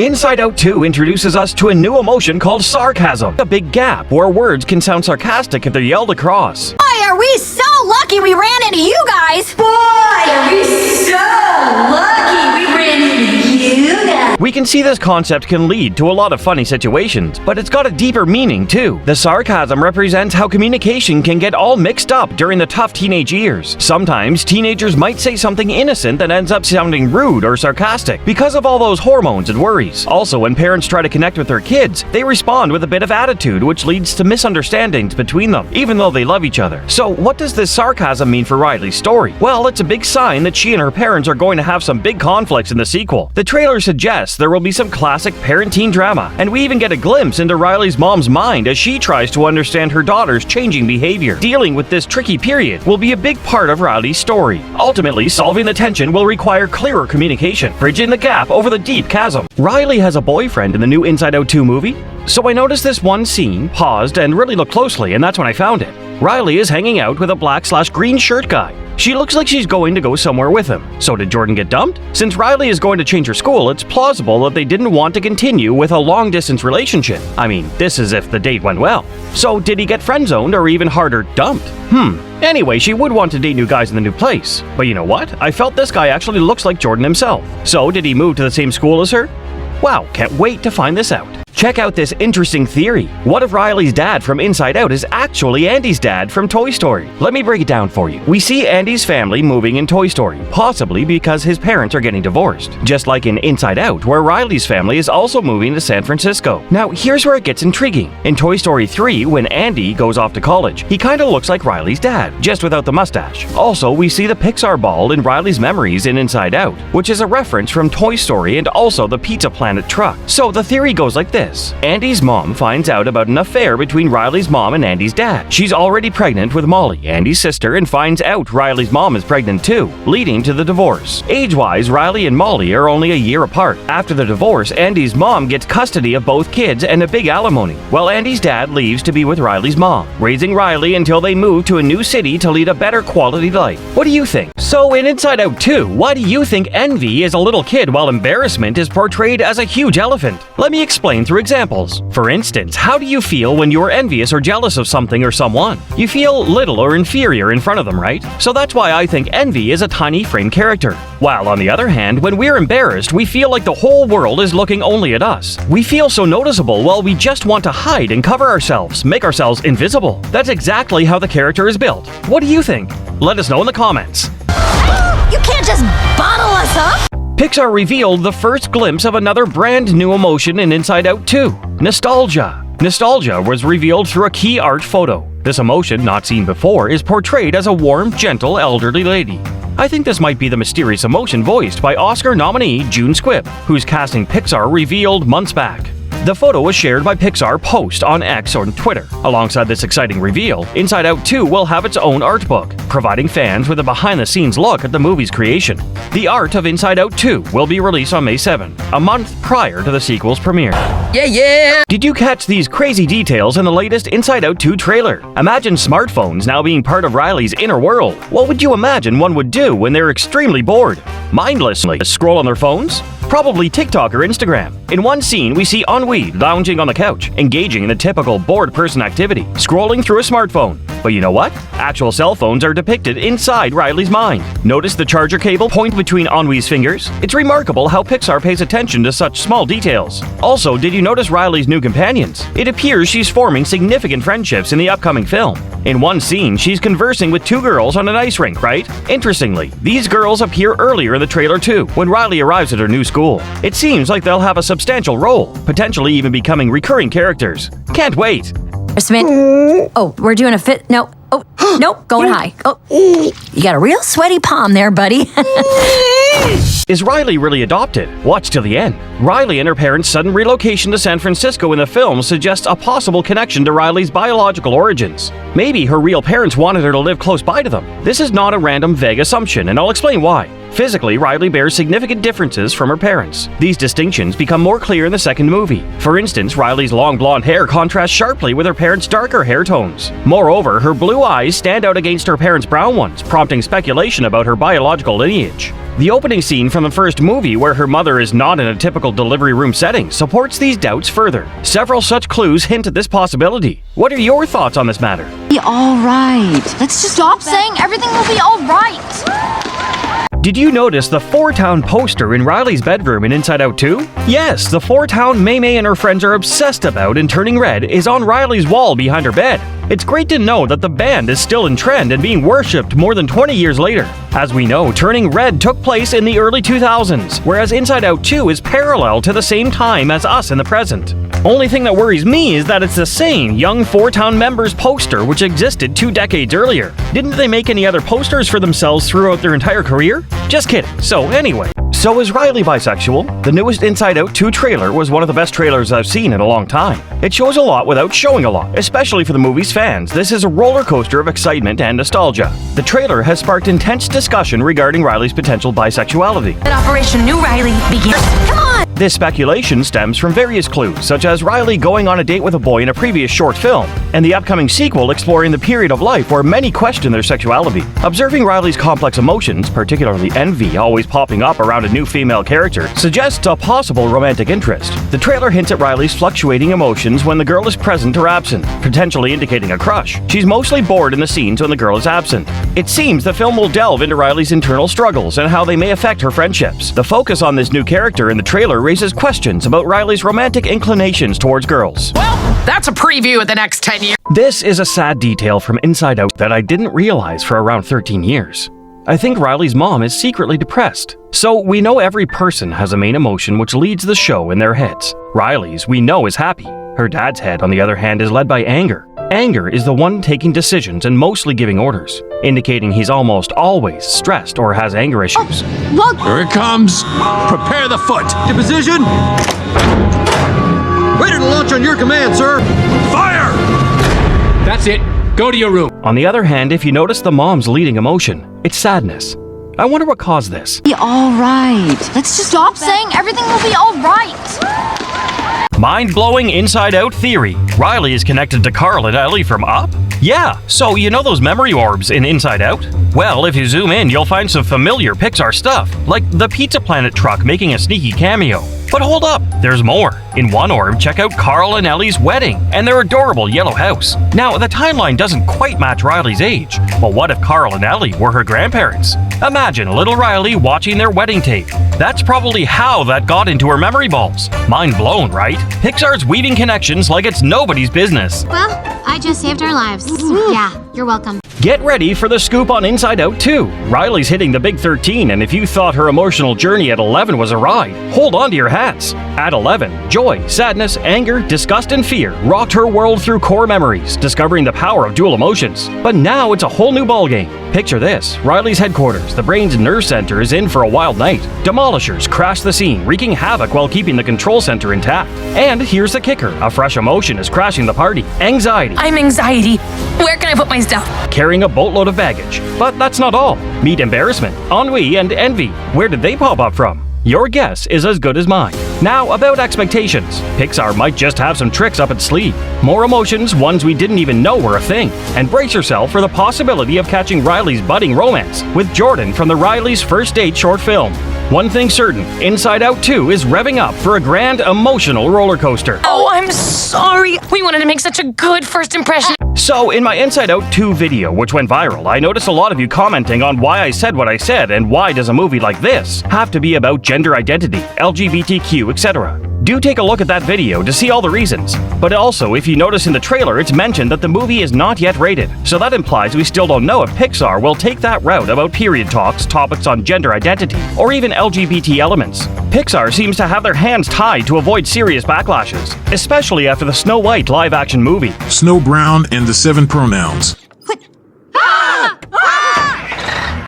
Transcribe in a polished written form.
Inside Out 2 introduces us to a new emotion called sarcasm, a big gap where words can sound sarcastic if they're yelled across. Boy, are we so lucky we ran into you guys! Boy, are we so lucky we ran into you guys! We can see this concept can lead to a lot of funny situations, but it's got a deeper meaning too. The sarcasm represents how communication can get all mixed up during the tough teenage years. Sometimes teenagers might say something innocent that ends up sounding rude or sarcastic because of all those hormones and worries. Also, when parents try to connect with their kids, they respond with a bit of attitude, which leads to misunderstandings between them, even though they love each other. So what does this sarcasm mean for Riley's story? Well, it's a big sign that she and her parents are going to have some big conflicts in the sequel. The trailer suggests there will be some classic parent-teen drama, and we even get a glimpse into Riley's mom's mind as she tries to understand her daughter's changing behavior. Dealing with this tricky period will be a big part of Riley's story. Ultimately, solving the tension will require clearer communication, bridging the gap over the deep chasm. Riley has a boyfriend in the new Inside Out 2 movie, so I noticed this one scene, paused, and really looked closely, and that's when I found it. Riley is hanging out with a black/green shirt guy. She looks like she's going to go somewhere with him. So did Jordan get dumped? Since Riley is going to change her school, it's plausible that they didn't want to continue with a long-distance relationship. I mean, this is if the date went well. So did he get friend-zoned or even harder, dumped? Anyway, she would want to date new guys in the new place. But you know what? I felt this guy actually looks like Jordan himself. So did he move to the same school as her? Wow, can't wait to find this out. Check out this interesting theory. What if Riley's dad from Inside Out is actually Andy's dad from Toy Story? Let me break it down for you. We see Andy's family moving in Toy Story, possibly because his parents are getting divorced. Just like in Inside Out, where Riley's family is also moving to San Francisco. Now, here's where it gets intriguing. In Toy Story 3, when Andy goes off to college, he kinda looks like Riley's dad, just without the mustache. Also, we see the Pixar ball in Riley's memories in Inside Out, which is a reference from Toy Story and also the Pizza Planet truck. So the theory goes like this. Andy's mom finds out about an affair between Riley's mom and Andy's dad. She's already pregnant with Molly, Andy's sister, and finds out Riley's mom is pregnant too, leading to the divorce. Age-wise, Riley and Molly are only a year apart. After the divorce, Andy's mom gets custody of both kids and a big alimony, while Andy's dad leaves to be with Riley's mom, raising Riley until they move to a new city to lead a better quality life. What do you think? So in Inside Out 2, why do you think envy is a little kid while embarrassment is portrayed as a huge elephant? Let me explain through examples. For instance, how do you feel when you are envious or jealous of something or someone? You feel little or inferior in front of them, right? So that's why I think envy is a tiny frame character. While on the other hand, when we're embarrassed, we feel like the whole world is looking only at us. We feel so noticeable while we just want to hide and cover ourselves, make ourselves invisible. That's exactly how the character is built. What do you think? Let us know in the comments. You can't just bottle us up! Pixar revealed the first glimpse of another brand new emotion in Inside Out 2, nostalgia. Nostalgia was revealed through a key art photo. This emotion, not seen before, is portrayed as a warm, gentle, elderly lady. I think this might be the mysterious emotion voiced by Oscar nominee June Squibb, whose casting Pixar revealed months back. The photo was shared by Pixar Post on X or Twitter. Alongside this exciting reveal, Inside Out 2 will have its own art book, providing fans with a behind-the-scenes look at the movie's creation. The art of Inside Out 2 will be released on May 7, a month prior to the sequel's premiere. Yeah! Did you catch these crazy details in the latest Inside Out 2 trailer? Imagine smartphones now being part of Riley's inner world. What would you imagine one would do when they're extremely bored? Mindlessly scroll on their phones? Probably TikTok or Instagram. In one scene, we see Ennui lounging on the couch, engaging in a typical bored person activity, scrolling through a smartphone. But you know what? Actual cell phones are depicted inside Riley's mind. Notice the charger cable point between Ennui's fingers? It's remarkable how Pixar pays attention to such small details. Also, did you notice Riley's new companions? It appears she's forming significant friendships in the upcoming film. In one scene, she's conversing with two girls on an ice rink, right? Interestingly, these girls appear earlier in the trailer too, when Riley arrives at her new school. It seems like they'll have a substantial role, potentially even becoming recurring characters. Can't wait! Oh, we're doing a fit. No. Oh, nope, going high. Oh, you got a real sweaty palm there, buddy. Is Riley really adopted? Watch till the end. Riley and her parents' sudden relocation to San Francisco in the film suggests a possible connection to Riley's biological origins. Maybe her real parents wanted her to live close by to them. This is not a random, vague assumption, and I'll explain why. Physically, Riley bears significant differences from her parents. These distinctions become more clear in the second movie. For instance, Riley's long blonde hair contrasts sharply with her parents' darker hair tones. Moreover, her blue eyes stand out against her parents' brown ones, prompting speculation about her biological lineage. The opening scene from the first movie, where her mother is not in a typical delivery room setting, supports these doubts further. Several such clues hint at this possibility. What are your thoughts on this matter? Be all right. Let's just stop saying everything will be all right. Did you notice the Four-Town poster in Riley's bedroom in Inside Out 2? Yes, the Four-Town May and her friends are obsessed about and turning red is on Riley's wall behind her bed. It's great to know that the band is still in trend and being worshipped more than 20 years later. As we know, Turning Red took place in the early 2000s, whereas Inside Out 2 is parallel to the same time as us in the present. Only thing that worries me is that it's the same young Four-Town members poster which existed 2 decades earlier. Didn't they make any other posters for themselves throughout their entire career? Just kidding. So anyway. So is Riley bisexual? The newest Inside Out 2 trailer was one of the best trailers I've seen in a long time. It shows a lot without showing a lot, especially for the movie's fans. This is a roller coaster of excitement and nostalgia. The trailer has sparked intense discussion regarding Riley's potential bisexuality. That Operation New Riley begins. Come on! This speculation stems from various clues, such as Riley going on a date with a boy in a previous short film, and the upcoming sequel exploring the period of life where many question their sexuality. Observing Riley's complex emotions, particularly envy always popping up around a new female character, suggests a possible romantic interest. The trailer hints at Riley's fluctuating emotions when the girl is present or absent, potentially indicating a crush. She's mostly bored in the scenes when the girl is absent. It seems the film will delve into Riley's internal struggles and how they may affect her friendships. The focus on this new character in the trailer raises questions about Riley's romantic inclinations towards girls. Well, that's a preview of the next 10 years. This is a sad detail from Inside Out that I didn't realize for around 13 years. I think Riley's mom is secretly depressed. So we know every person has a main emotion which leads the show in their heads. Riley's, we know, is happy. Her dad's head, on the other hand, is led by anger. Anger is the one taking decisions and mostly giving orders, indicating he's almost always stressed or has anger issues. Look! Here it comes. Prepare the foot. To position. Ready to launch on your command, sir. Fire! That's it. Go to your room. On the other hand, if you notice the mom's leading emotion, it's sadness. I wonder what caused this. Be all right. Let's just stop saying everything will be all right. Mind-blowing Inside Out theory. Riley is connected to Carl and Ellie from Up? Yeah, so you know those memory orbs in Inside Out? Well, if you zoom in, you'll find some familiar Pixar stuff, like the Pizza Planet truck making a sneaky cameo. But hold up, there's more. In one orb, check out Carl and Ellie's wedding and their adorable yellow house. Now, the timeline doesn't quite match Riley's age, but what if Carl and Ellie were her grandparents? Imagine little Riley watching their wedding tape. That's probably how that got into her memory balls. Mind blown, right? Pixar's weaving connections like it's nobody's business. Well, I just saved our lives. Yeah, you're welcome. Get ready for the scoop on Inside Out 2. Riley's hitting the big 13, and if you thought her emotional journey at 11 was a ride, hold on to your hats. At 11, joy, sadness, anger, disgust, and fear rocked her world through core memories, discovering the power of dual emotions. But now it's a whole new ballgame. Picture this. Riley's headquarters, the brain's nerve center, is in for a wild night. Demolishers crash the scene, wreaking havoc while keeping the control center intact. And here's the kicker. A fresh emotion is crashing the party. Anxiety. I'm anxiety. Where can I put my stuff? Carrying a boatload of baggage. But that's not all. Meet embarrassment, ennui, and envy. Where did they pop up from? Your guess is as good as mine. Now, about expectations. Pixar might just have some tricks up its sleeve. More emotions, ones we didn't even know were a thing. And brace yourself for the possibility of catching Riley's budding romance with Jordan from the Riley's First Date short film. One thing certain, Inside Out 2 is revving up for a grand emotional roller coaster. Oh, I'm sorry. We wanted to make such a good first impression. So, in my Inside Out 2 video, which went viral, I noticed a lot of you commenting on why I said what I said and why does a movie like this have to be about gender identity, LGBTQ, etc. Do take a look at that video to see all the reasons. But also, if you notice in the trailer, it's mentioned that the movie is not yet rated, so that implies we still don't know if Pixar will take that route about period talks, topics on gender identity, or even LGBT elements. Pixar seems to have their hands tied to avoid serious backlashes, especially after the Snow White live-action movie. Snow Brown and the 7 pronouns.